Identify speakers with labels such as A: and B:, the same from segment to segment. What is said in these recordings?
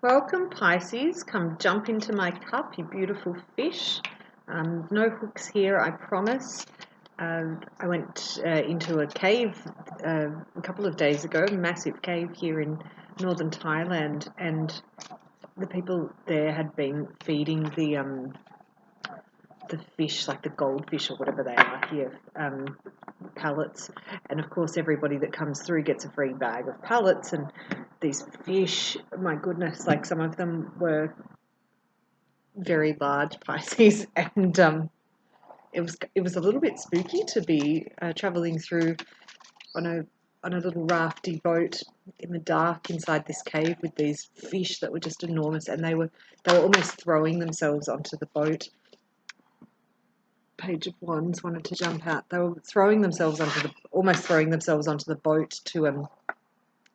A: Welcome Pisces, come jump into my cup, you beautiful fish. No hooks here, I promise. I went into a cave a couple of days ago, a massive cave here in northern Thailand, and the people there had been feeding the fish, like the goldfish or whatever they are here, pellets. And of course everybody that comes through gets a free bag of pellets, and these fish, my goodness, like some of them were very large Pisces, and it was a little bit spooky to be traveling through on a little rafty boat in the dark inside this cave with these fish that were just enormous, and they were almost throwing themselves onto the boat. Page of Wands wanted to jump out. They were almost throwing themselves onto the boat to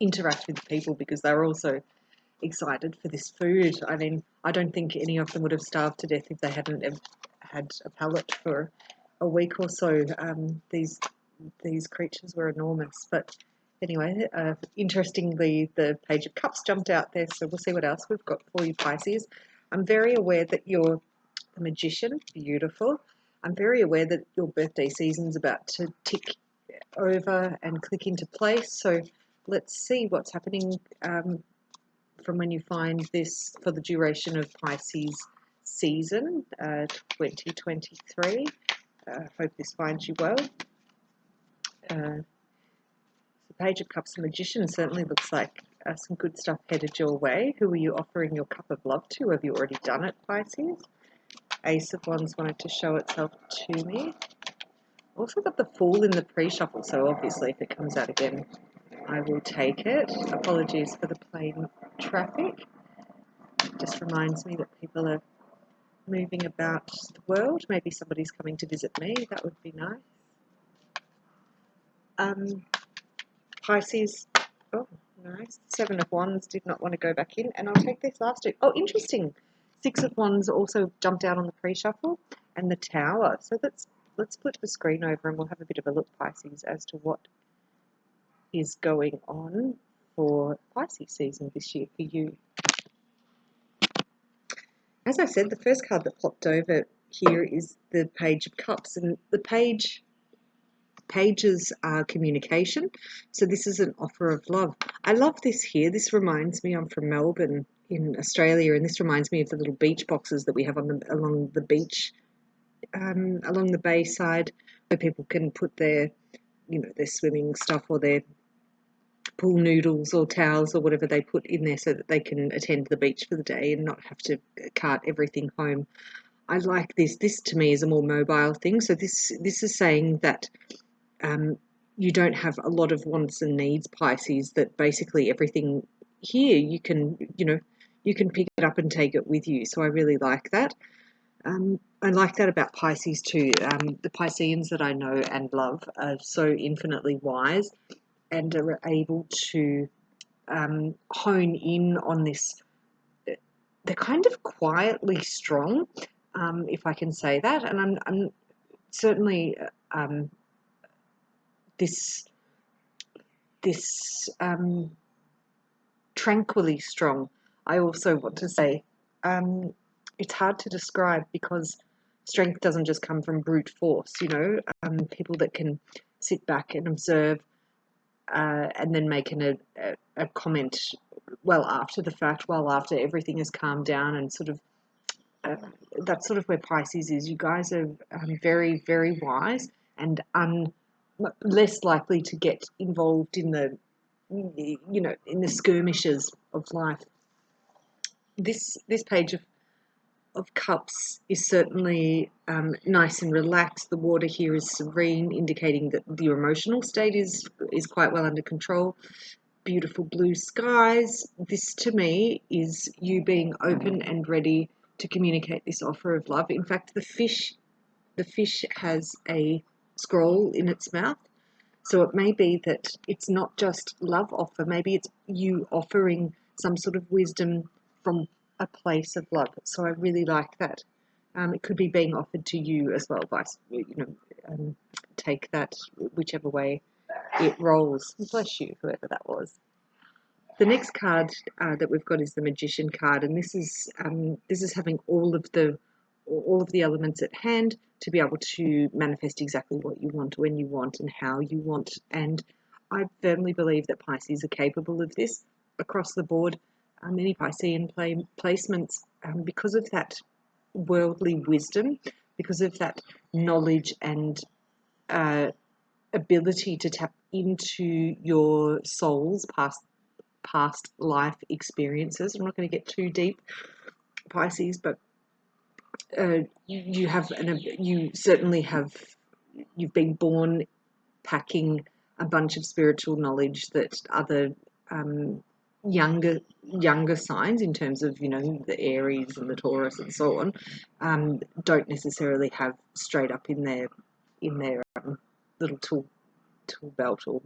A: interact with the people, because they were also excited for this food. I mean, I don't think any of them would have starved to death if they hadn't had a pellet for a week or so. These creatures were enormous. But anyway, interestingly, the Page of Cups jumped out there, so we'll see what else we've got for you, Pisces. I'm very aware that you're a magician. Beautiful. I'm very aware that your birthday season's about to tick over and click into place, so let's see what's happening from when you find this for the duration of Pisces season 2023. Hope this finds you well. The Page of Cups and Magician certainly looks like some good stuff headed your way. Who are you offering your cup of love to? Have you already done it, Pisces? Ace of Wands wanted to show itself to me. Also got the Fool in the pre-shuffle, so obviously if it comes out again, I will take it. Apologies for the plane traffic. It just reminds me that people are moving about the world. Maybe somebody's coming to visit me. That would be nice. Pisces. Oh, nice. Seven of Wands did not want to go back in, and I'll take this last two. Oh, interesting. Six of Wands also jumped out on the pre-shuffle, and the Tower. So let's flip the screen over and we'll have a bit of a look, Pisces, as to what is going on for Pisces season this year for you. As I said, the first card that popped over here is the Page of Cups, and the pages are communication. So this is an offer of love. I love this here. This reminds me, I'm from Melbourne in Australia, and this reminds me of the little beach boxes that we have along the beach, along the bay side, where people can put their swimming stuff or their pool noodles or towels or whatever they put in there, so that they can attend the beach for the day and not have to cart everything home. I like this. This to me is a more mobile thing. So this is saying that you don't have a lot of wants and needs, Pisces, that basically everything here you can pick it up and take it with you. So I really like that. I like that about Pisces too. The Pisceans that I know and love are so infinitely wise and are able to hone in on this. They're kind of quietly strong, if I can say that, and I'm certainly this tranquilly strong. I also want to say it's hard to describe, because strength doesn't just come from brute force. People that can sit back and observe and then make a comment well after the fact, well after everything has calmed down, and sort of that's sort of where Pisces is. You guys are very, very wise and less likely to get involved in the skirmishes of life. This Page of Cups is certainly nice and relaxed. The water here is serene, indicating that your emotional state is quite well under control. Beautiful blue skies. This to me is you being open and ready to communicate this offer of love. In fact, the fish has a scroll in its mouth. So it may be that it's not just love offer, maybe it's you offering some sort of wisdom from a place of love. So I really like that. It could be being offered to you as well, take that whichever way it rolls. Bless you, whoever that was. The next card that we've got is the Magician card, and this is having all of the elements at hand to be able to manifest exactly what you want, when you want, and how you want. And I firmly believe that Pisces are capable of this across the board. Many Piscean placements, because of that worldly wisdom, because of that knowledge and ability to tap into your soul's past life experiences. I'm not going to get too deep, Pisces, but you certainly have. You've been born packing a bunch of spiritual knowledge that other younger signs, in terms of the Aries and the Taurus and so on, don't necessarily have straight up in their little tool belt or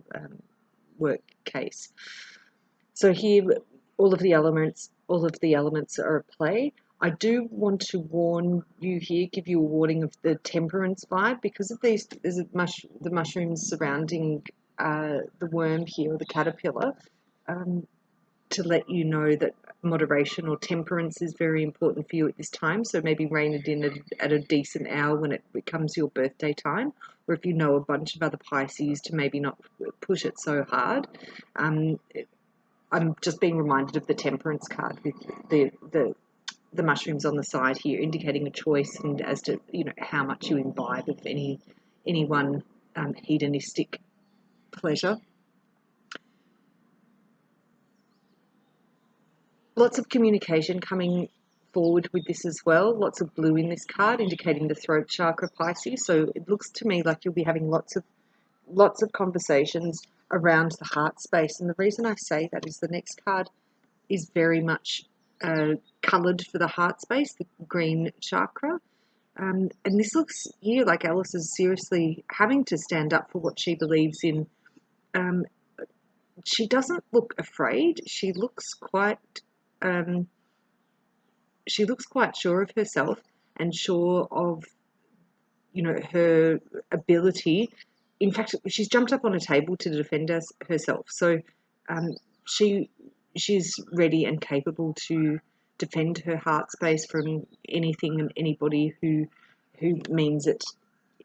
A: work case. So here, all of the elements are at play. I do want to warn you here, give you a warning of the temperance vibe, because of these. There's the mushrooms surrounding the worm here, or the caterpillar, to let you know that moderation or temperance is very important for you at this time. So maybe rein it in at a decent hour when it becomes your birthday time, or if you know a bunch of other Pisces, to maybe not push it so hard. I'm just being reminded of the temperance card with the mushrooms on the side here, indicating a choice, and as to how much you imbibe of any one hedonistic pleasure. Lots of communication coming forward with this as well. Lots of blue in this card, indicating the throat chakra, Pisces. So it looks to me like you'll be having lots of conversations around the heart space. And the reason I say that is the next card is very much coloured for the heart space, the green chakra. And this looks here like Alice is seriously having to stand up for what she believes in. She doesn't look afraid. She looks quite sure of herself, and sure of her ability. In fact, she's jumped up on a table to defend herself. So she's ready and capable to defend her heart space from anything and anybody who means it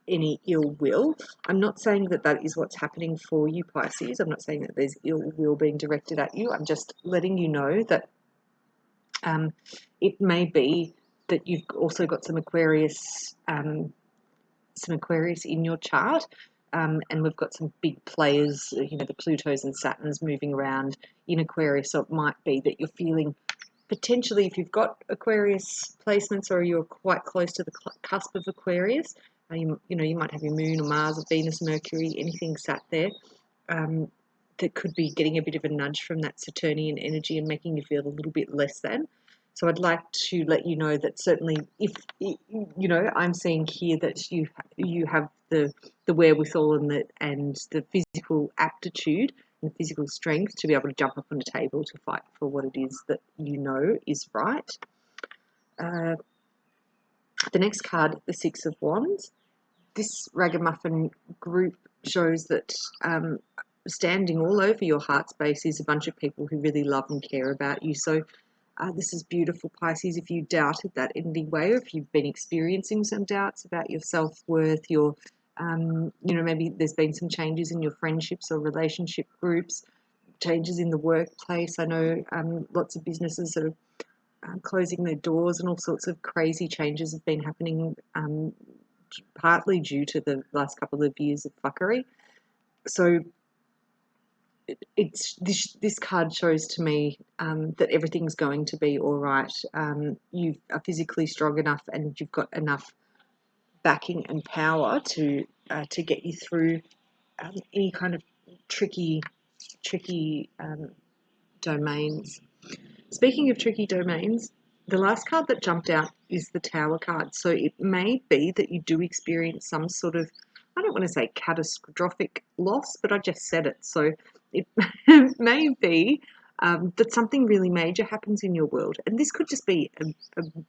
A: any ill will. I'm not saying that is what's happening for you, Pisces. I'm not saying that there's ill will being directed at you. I'm just letting you know that it may be that you've also got some Aquarius in your chart, and we've got some big players, the Plutos and Saturns moving around in Aquarius. So it might be that you're feeling, potentially, if you've got Aquarius placements, or you're quite close to the cusp of Aquarius, you might have your Moon or Mars or Venus, Mercury, anything sat there, that could be getting a bit of a nudge from that Saturnian energy and making you feel a little bit less than. So I'd like to let you know that certainly, if I'm seeing here that you have the wherewithal and the physical aptitude and the physical strength to be able to jump up on a table to fight for what it is that is right. The next card, the Six of Wands. This ragamuffin group shows that standing all over your heart space is a bunch of people who really love and care about you. So this is beautiful, Pisces. If you doubted that in any way, or if you've been experiencing some doubts about your self-worth, maybe there's been some changes in your friendships or relationship groups, changes in the workplace. I know lots of businesses that are closing their doors, and all sorts of crazy changes have been happening, partly due to the last couple of years of fuckery. So this card shows to me that everything's going to be all right. You are physically strong enough, and you've got enough backing and power to get you through any kind of tricky domains. Speaking of tricky domains, the last card that jumped out is the Tower card. So it may be that you do experience some sort of, I don't want to say catastrophic loss, but I just said it. So it may be that something really major happens in your world. And this could just be a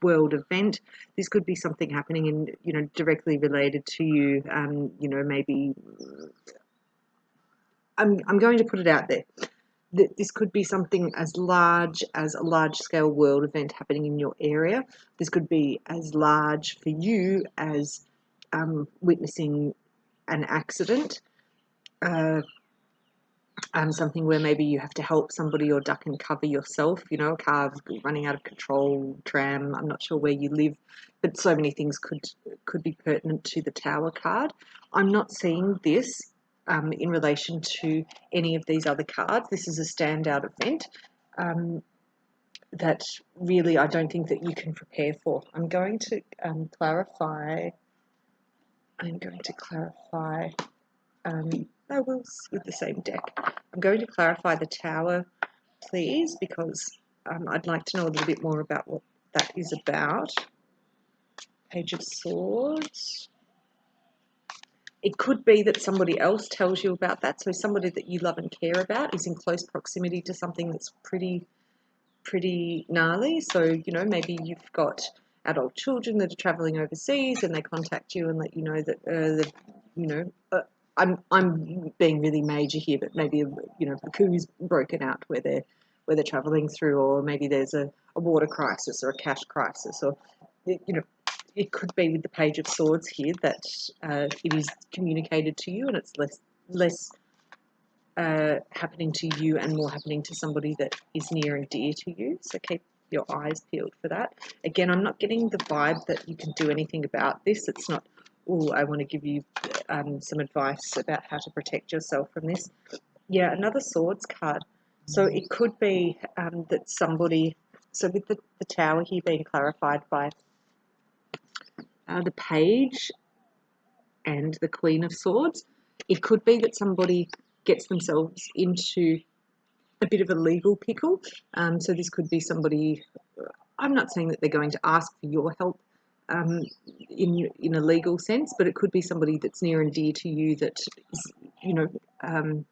A: world event. This could be something happening in, directly related to you. Maybe I'm going to put it out there. this could be something as large as a large-scale world event happening in your area. This could be as large for you as witnessing an accident, something where maybe you have to help somebody or duck and cover yourself, you know, a car running out of control, tram, I'm not sure where you live, but so many things could be pertinent to the Tower card. I'm not seeing this in relation to any of these other cards. This is a standout event that really I don't think that you can prepare for. I'm going to clarify. I will with the same deck. I'm going to clarify the Tower, please, because I'd like to know a little bit more about what that is about. Page of Swords. It could be that somebody else tells you about that. So somebody that you love and care about is in close proximity to something that's pretty gnarly. So, you know, maybe you've got adult children that are traveling overseas and they contact you and let you know that, I'm being really major here, but maybe, you know, a coup's broken out where they're traveling through, or maybe there's a water crisis or a cash crisis, or, you know, it could be with the Page of Swords here that it is communicated to you and it's less happening to you and more happening to somebody that is near and dear to you. So keep your eyes peeled for that. Again, I'm not getting the vibe that you can do anything about this. It's not, oh, I want to give you some advice about how to protect yourself from this. Yeah, another Swords card. So it could be that somebody, so with the Tower here being clarified by the Page and the Queen of Swords, it could be that somebody gets themselves into a bit of a legal pickle. So this could be somebody, I'm not saying that they're going to ask for your help in a legal sense, but it could be somebody that's near and dear to you that is, you know,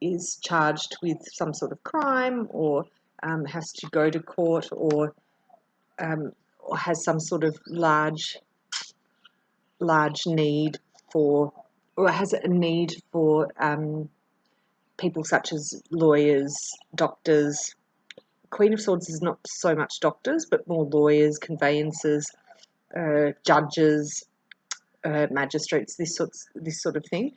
A: is charged with some sort of crime, or has to go to court, or has some sort of large need for, or has a need for people such as lawyers, doctors. Queen of Swords is not so much doctors, but more lawyers, conveyancers, judges, magistrates, this sort of thing.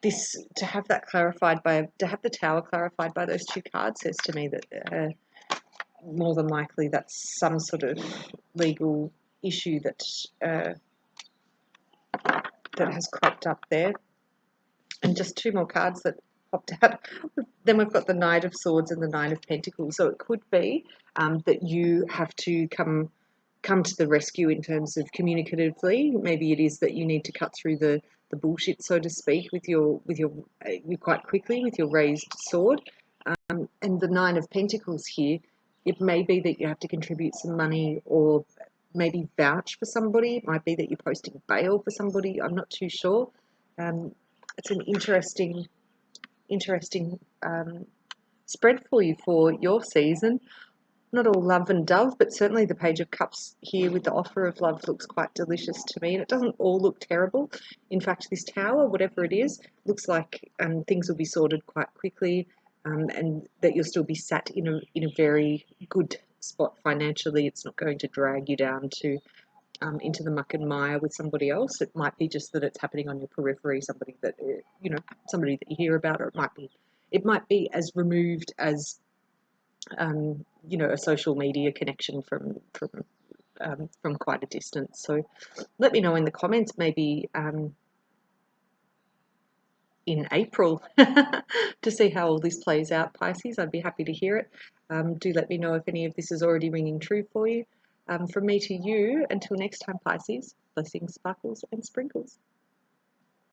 A: This, to have that clarified by, to have the Tower clarified by those two cards, says to me that more than likely that's some sort of legal issue that that has cropped up there. And just two more cards that popped out. Then we've got the Knight of Swords and the Nine of Pentacles. So it could be that you have to come to the rescue in terms of communicatively. Maybe it is that you need to cut through the bullshit, so to speak, with your quite quickly with your raised sword. And the Nine of Pentacles here, it may be that you have to contribute some money, or maybe vouch for somebody. It might be that you're posting bail for somebody. I'm not too sure. It's an interesting spread for you for your season. Not all love and dove, but certainly the Page of Cups here with the offer of love looks quite delicious to me. And it doesn't all look terrible. In fact, this Tower, whatever it is, looks like things will be sorted quite quickly, and that you'll still be sat in a very good spot financially. It's not going to drag you down to into the muck and mire with somebody else. It might be just that it's happening on your periphery, somebody that somebody that you hear about, or it might be as removed as a social media connection from quite a distance. So let me know in the comments, maybe in April, to see how all this plays out, Pisces. I'd be happy to hear it. Do let me know if any of this is already ringing true for you. From me to you, until next time, Pisces, blessings, sparkles and sprinkles.